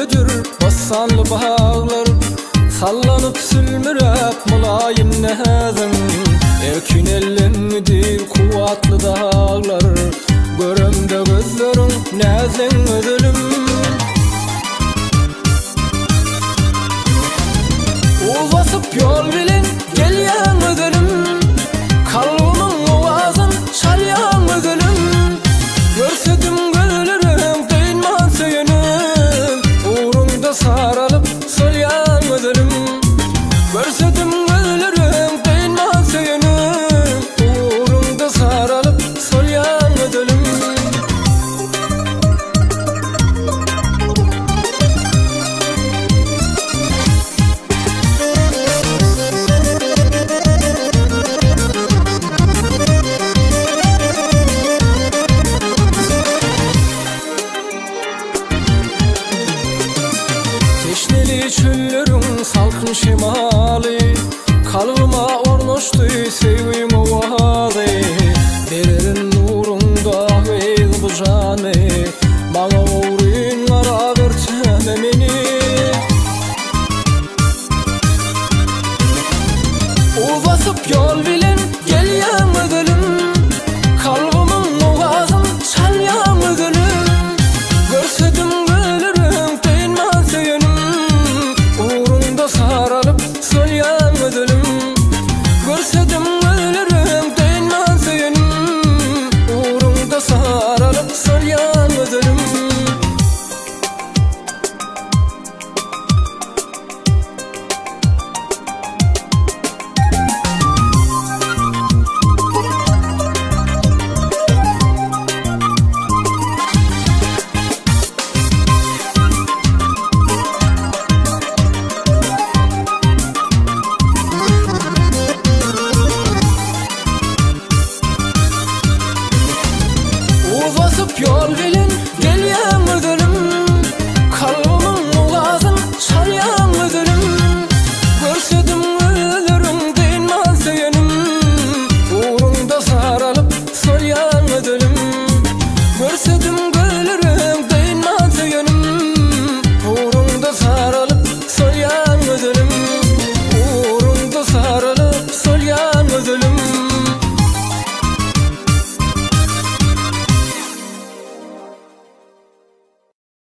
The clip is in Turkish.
ödür basanlı bağlar, sallanıp sülmürep mulayim nezin. Erkin ellendir kuvatlı dağlar, görümde gözlerin nezin ödülüm. Uzasıp yol bilin gelyen ödülüm, kalbımın ovazın çalyan ödülüm. Görsedim gönülürüm değinman söyünüm, uğrunda saralıp solyan ödülüm. Görsedim gönülürüm değinman söyünüm, uğrunda saralıp solyan ödülüm. Teşneli çöllerin salkın şemali, kalbıma ornoştu sevgim ovalı. Vererin nurunda veyz bu canı, bana uğrayın